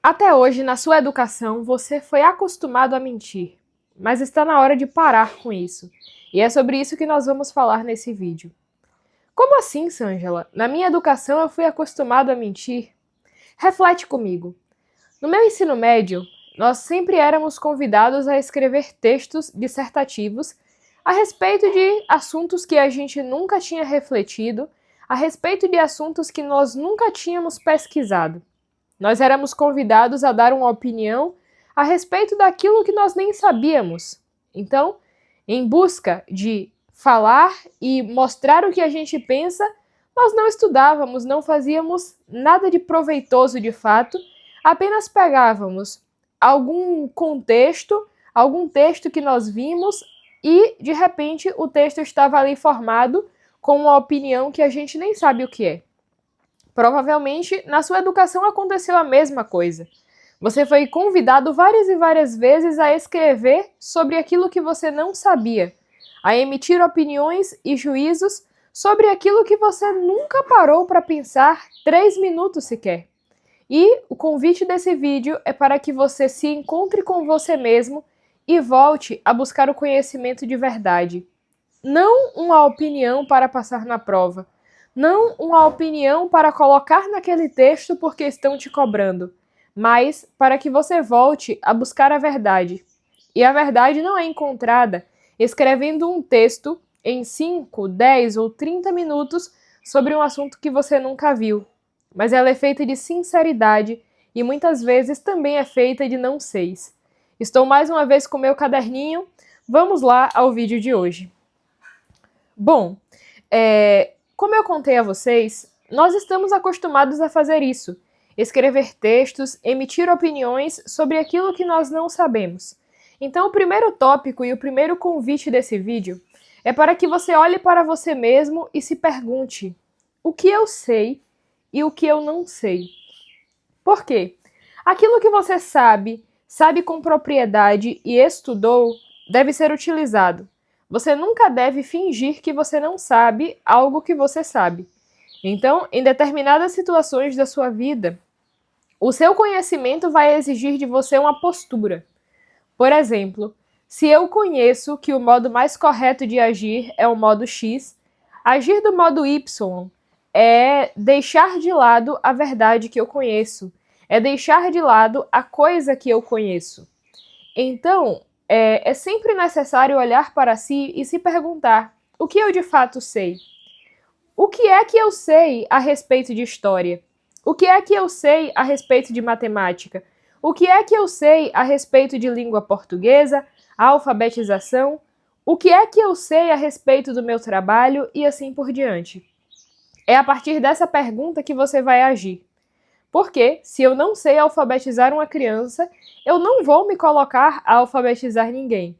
Até hoje, na sua educação, você foi acostumado a mentir, mas está na hora de parar com isso. E é sobre isso que nós vamos falar nesse vídeo. Como assim, Sângela? Na minha educação eu fui acostumado a mentir? Reflete comigo. No meu ensino médio, nós sempre éramos convidados a escrever textos dissertativos a respeito de assuntos que a gente nunca tinha refletido, a respeito de assuntos que nós nunca tínhamos pesquisado. Nós éramos convidados a dar uma opinião a respeito daquilo que nós nem sabíamos. Então, em busca de falar e mostrar o que a gente pensa, nós não estudávamos, não fazíamos nada de proveitoso de fato, apenas pegávamos algum contexto, algum texto que nós vimos e, de repente, o texto estava ali formado com uma opinião que a gente nem sabe o que é. Provavelmente, na sua educação aconteceu a mesma coisa. Você foi convidado várias e várias vezes a escrever sobre aquilo que você não sabia, a emitir opiniões e juízos sobre aquilo que você nunca parou para pensar 3 minutos sequer. E o convite desse vídeo é para que você se encontre com você mesmo e volte a buscar o conhecimento de verdade. Não uma opinião para passar na prova. Não uma opinião para colocar naquele texto porque estão te cobrando, mas para que você volte a buscar a verdade. E a verdade não é encontrada escrevendo um texto em 5, 10 ou 30 minutos sobre um assunto que você nunca viu, mas ela é feita de sinceridade e muitas vezes também é feita de não seis. Estou mais uma vez com meu caderninho, vamos lá ao vídeo de hoje. Bom, como eu contei a vocês, nós estamos acostumados a fazer isso, escrever textos, emitir opiniões sobre aquilo que nós não sabemos. Então, o primeiro tópico e o primeiro convite desse vídeo é para que você olhe para você mesmo e se pergunte: o que eu sei e o que eu não sei? Por quê? Aquilo que você sabe com propriedade e estudou, deve ser utilizado. Você nunca deve fingir que você não sabe algo que você sabe. Então, em determinadas situações da sua vida, o seu conhecimento vai exigir de você uma postura. Por exemplo, se eu conheço que o modo mais correto de agir é o modo X, agir do modo Y é deixar de lado a verdade que eu conheço, é deixar de lado a coisa que eu conheço. Então, é sempre necessário olhar para si e se perguntar: o que eu de fato sei? O que é que eu sei a respeito de história? O que é que eu sei a respeito de matemática? O que é que eu sei a respeito de língua portuguesa, alfabetização? O que é que eu sei a respeito do meu trabalho e assim por diante? É a partir dessa pergunta que você vai agir. Porque, se eu não sei alfabetizar uma criança, eu não vou me colocar a alfabetizar ninguém,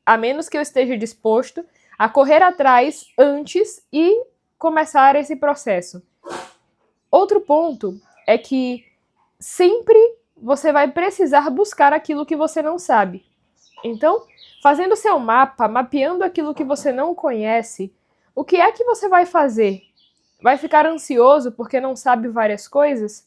a menos que eu esteja disposto a correr atrás antes e começar esse processo. Outro ponto é que sempre você vai precisar buscar aquilo que você não sabe. Então, fazendo seu mapa, mapeando aquilo que você não conhece, o que é que você vai fazer? Vai ficar ansioso porque não sabe várias coisas?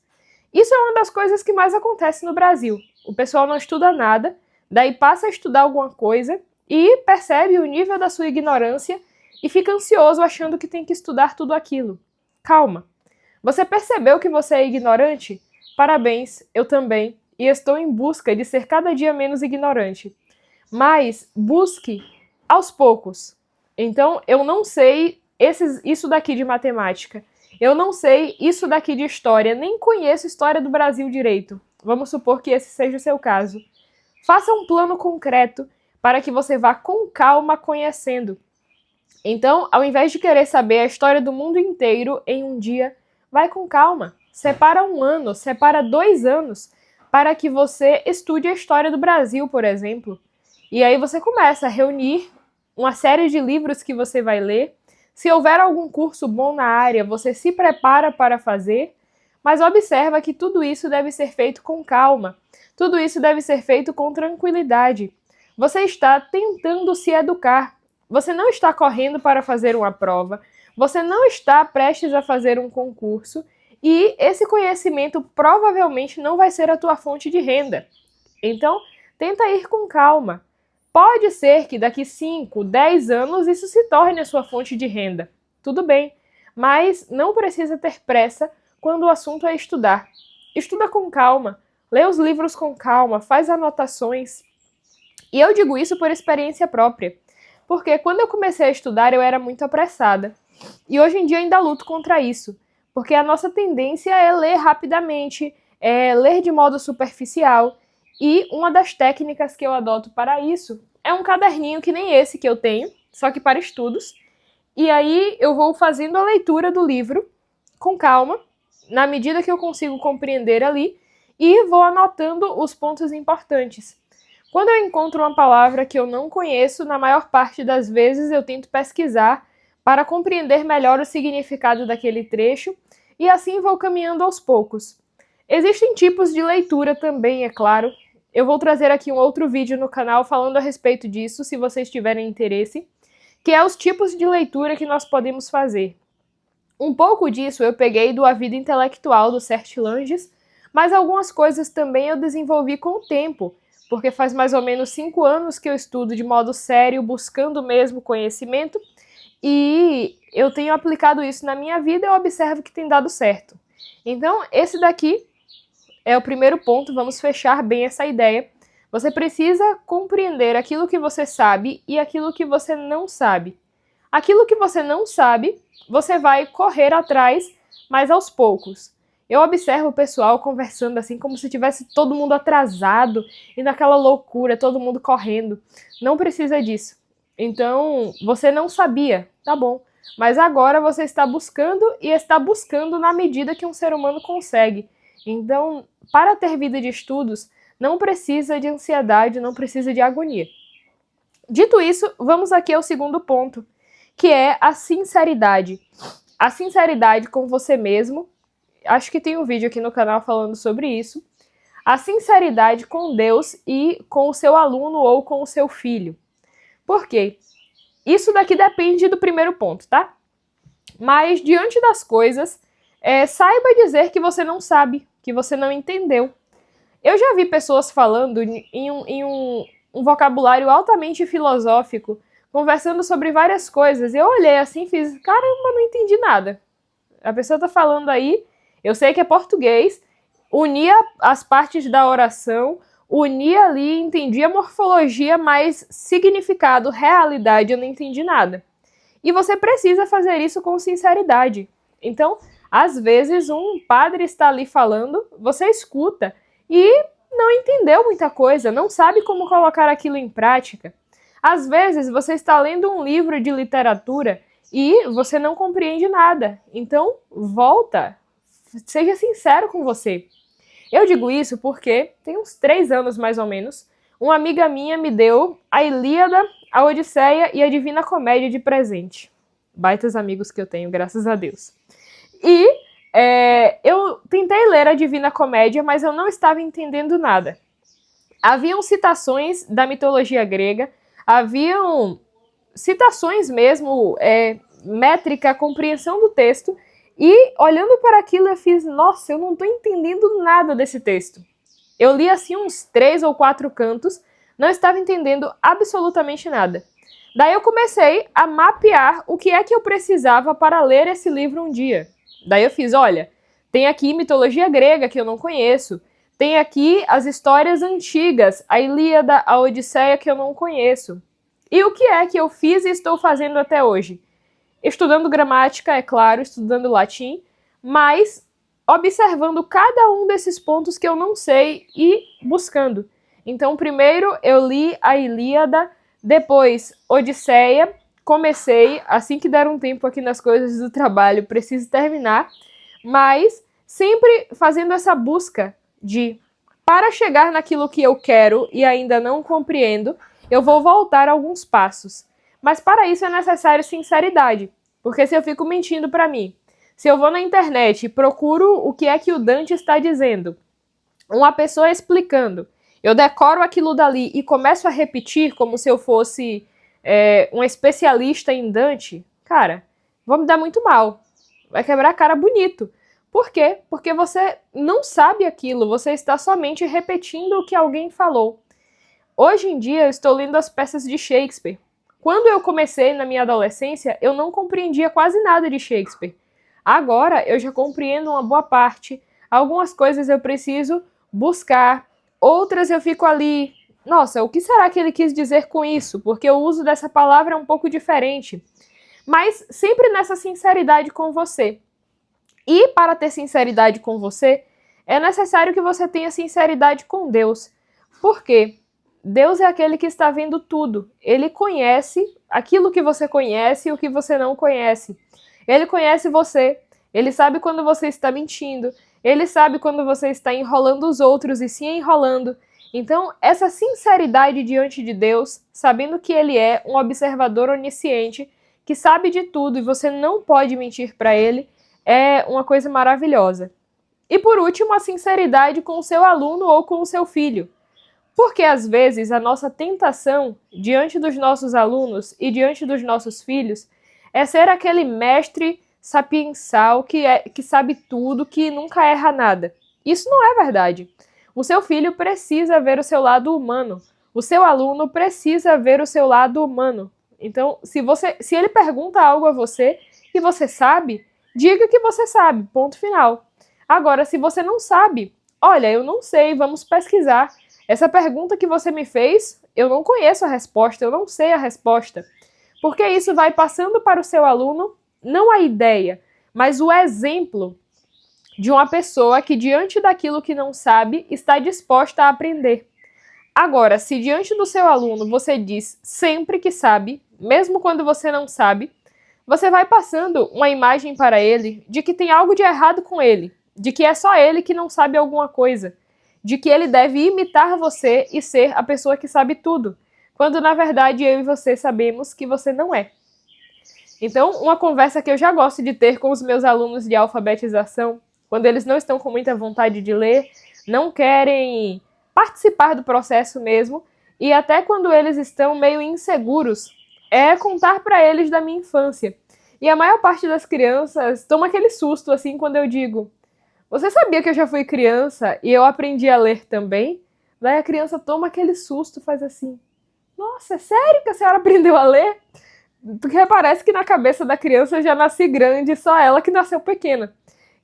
Isso é uma das coisas que mais acontece no Brasil. O pessoal não estuda nada, daí passa a estudar alguma coisa e percebe o nível da sua ignorância e fica ansioso achando que tem que estudar tudo aquilo. Calma. Você percebeu que você é ignorante? Parabéns, eu também, e estou em busca de ser cada dia menos ignorante. Mas busque aos poucos. Então, eu não sei isso daqui de matemática. Eu não sei isso daqui de história, nem conheço história do Brasil direito. Vamos supor que esse seja o seu caso. Faça um plano concreto para que você vá com calma conhecendo. Então, ao invés de querer saber a história do mundo inteiro em um dia, vai com calma. Separa 1 ano, separa 2 anos para que você estude a história do Brasil, por exemplo. E aí você começa a reunir uma série de livros que você vai ler. Se houver algum curso bom na área, você se prepara para fazer, mas observa que tudo isso deve ser feito com calma, tudo isso deve ser feito com tranquilidade. Você está tentando se educar, você não está correndo para fazer uma prova, você não está prestes a fazer um concurso, e esse conhecimento provavelmente não vai ser a tua fonte de renda. Então, tenta ir com calma. Pode ser que daqui 5, 10 anos isso se torne a sua fonte de renda. Tudo bem, mas não precisa ter pressa quando o assunto é estudar. Estuda com calma, lê os livros com calma, faz anotações. E eu digo isso por experiência própria, porque quando eu comecei a estudar eu era muito apressada. E hoje em dia ainda luto contra isso, porque a nossa tendência é ler rapidamente, é ler de modo superficial. E uma das técnicas que eu adoto para isso é um caderninho que nem esse que eu tenho, só que para estudos. E aí eu vou fazendo a leitura do livro com calma, na medida que eu consigo compreender ali, e vou anotando os pontos importantes. Quando eu encontro uma palavra que eu não conheço, na maior parte das vezes eu tento pesquisar para compreender melhor o significado daquele trecho, e assim vou caminhando aos poucos. Existem tipos de leitura também, é claro. Eu vou trazer aqui um outro vídeo no canal falando a respeito disso, se vocês tiverem interesse, que é os tipos de leitura que nós podemos fazer. Um pouco disso eu peguei do A Vida Intelectual, do Serge Langes, mas algumas coisas também eu desenvolvi com o tempo, porque faz mais ou menos 5 anos que eu estudo de modo sério, buscando mesmo conhecimento, e eu tenho aplicado isso na minha vida e eu observo que tem dado certo. Então, esse daqui é o primeiro ponto, vamos fechar bem essa ideia. Você precisa compreender aquilo que você sabe e aquilo que você não sabe. Aquilo que você não sabe, você vai correr atrás, mas aos poucos. Eu observo o pessoal conversando assim, como se tivesse todo mundo atrasado e naquela loucura, todo mundo correndo. Não precisa disso. Então, você não sabia, tá bom. Mas agora você está buscando e está buscando na medida que um ser humano consegue. Então, para ter vida de estudos, não precisa de ansiedade, não precisa de agonia. Dito isso, vamos aqui ao segundo ponto, que é a sinceridade. A sinceridade com você mesmo. Acho que tem um vídeo aqui no canal falando sobre isso. A sinceridade com Deus e com o seu aluno ou com o seu filho. Por quê? Isso daqui depende do primeiro ponto, tá? Mas, diante das coisas, saiba dizer que você não sabe, que você não entendeu. Eu já vi pessoas falando em um vocabulário altamente filosófico, conversando sobre várias coisas. Eu olhei assim e fiz, caramba, não entendi nada. A pessoa tá falando aí, eu sei que é português, unia as partes da oração, unia ali, entendi a morfologia, mas significado, realidade, eu não entendi nada. E você precisa fazer isso com sinceridade. Então, às vezes, um padre está ali falando, você escuta e não entendeu muita coisa, não sabe como colocar aquilo em prática. Às vezes, você está lendo um livro de literatura e você não compreende nada. Então, volta, seja sincero com você. Eu digo isso porque tem uns 3 anos, mais ou menos, uma amiga minha me deu a Ilíada, a Odisseia e a Divina Comédia de presente. Baitas amigos que eu tenho, graças a Deus. E eu tentei ler a Divina Comédia, mas eu não estava entendendo nada. Haviam citações da mitologia grega, haviam citações mesmo, métrica, compreensão do texto, e olhando para aquilo eu fiz, nossa, eu não estou entendendo nada desse texto. Eu li assim uns 3 ou 4 cantos, não estava entendendo absolutamente nada. Daí eu comecei a mapear o que é que eu precisava para ler esse livro um dia. Daí eu fiz, olha, tem aqui mitologia grega que eu não conheço, tem aqui as histórias antigas, a Ilíada, a Odisseia que eu não conheço. E o que é que eu fiz e estou fazendo até hoje? Estudando gramática, é claro, estudando latim, mas observando cada um desses pontos que eu não sei e buscando. Então, primeiro eu li a Ilíada, depois Odisseia, comecei, assim que der um tempo aqui nas coisas do trabalho, preciso terminar, mas sempre fazendo essa busca de, para chegar naquilo que eu quero e ainda não compreendo, eu vou voltar alguns passos. Mas para isso é necessário sinceridade, porque se eu fico mentindo para mim, se eu vou na internet e procuro o que é que o Dante está dizendo, uma pessoa explicando, eu decoro aquilo dali e começo a repetir como se eu fosse um especialista em Dante, cara, vou me dar muito mal. Vai quebrar a cara bonito. Por quê? Porque você não sabe aquilo, você está somente repetindo o que alguém falou. Hoje em dia eu estou lendo as peças de Shakespeare. Quando eu comecei na minha adolescência, eu não compreendia quase nada de Shakespeare. Agora eu já compreendo uma boa parte. Algumas coisas eu preciso buscar, outras eu fico ali. Nossa, o que será que ele quis dizer com isso? Porque o uso dessa palavra é um pouco diferente. Mas sempre nessa sinceridade com você. E para ter sinceridade com você, é necessário que você tenha sinceridade com Deus. Por quê? Deus é aquele que está vendo tudo. Ele conhece aquilo que você conhece e o que você não conhece. Ele conhece você. Ele sabe quando você está mentindo. Ele sabe quando você está enrolando os outros e se enrolando. Então, essa sinceridade diante de Deus, sabendo que Ele é um observador onisciente, que sabe de tudo e você não pode mentir para Ele, é uma coisa maravilhosa. E por último, a sinceridade com o seu aluno ou com o seu filho. Porque às vezes a nossa tentação diante dos nossos alunos e diante dos nossos filhos é ser aquele mestre sapiensal que sabe tudo, que nunca erra nada. Isso não é verdade. O seu filho precisa ver o seu lado humano. O seu aluno precisa ver o seu lado humano. Então, se ele pergunta algo a você e você sabe, diga que você sabe, ponto final. Agora, se você não sabe, olha, eu não sei, vamos pesquisar. Essa pergunta que você me fez, eu não conheço a resposta, eu não sei a resposta. Porque isso vai passando para o seu aluno, não a ideia, mas o exemplo de uma pessoa que, diante daquilo que não sabe, está disposta a aprender. Agora, se diante do seu aluno você diz sempre que sabe, mesmo quando você não sabe, você vai passando uma imagem para ele de que tem algo de errado com ele, de que é só ele que não sabe alguma coisa, de que ele deve imitar você e ser a pessoa que sabe tudo, quando na verdade eu e você sabemos que você não é. Então, uma conversa que eu já gosto de ter com os meus alunos de alfabetização, quando eles não estão com muita vontade de ler, não querem participar do processo mesmo, e até quando eles estão meio inseguros, é contar para eles da minha infância. E a maior parte das crianças toma aquele susto assim quando eu digo: você sabia que eu já fui criança e eu aprendi a ler também? Daí a criança toma aquele susto, faz assim: nossa, é sério que a senhora aprendeu a ler? Porque parece que na cabeça da criança eu já nasci grande, só ela que nasceu pequena.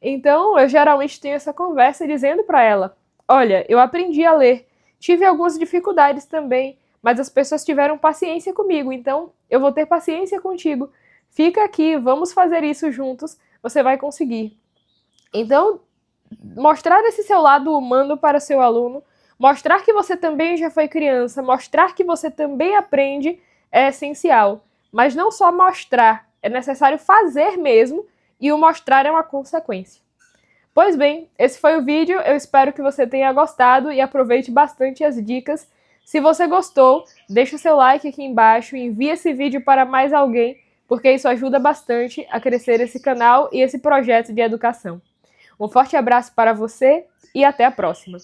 Então eu geralmente tenho essa conversa dizendo para ela: olha, eu aprendi a ler, tive algumas dificuldades também, mas as pessoas tiveram paciência comigo, então eu vou ter paciência contigo. Fica aqui, vamos fazer isso juntos, você vai conseguir. Então, mostrar esse seu lado humano para seu aluno, mostrar que você também já foi criança, mostrar que você também aprende é essencial. Mas não só mostrar, é necessário fazer mesmo, e o mostrar é uma consequência. Pois bem, esse foi o vídeo, eu espero que você tenha gostado e aproveite bastante as dicas. Se você gostou, deixa o seu like aqui embaixo, envie esse vídeo para mais alguém, porque isso ajuda bastante a crescer esse canal e esse projeto de educação. Um forte abraço para você e até a próxima!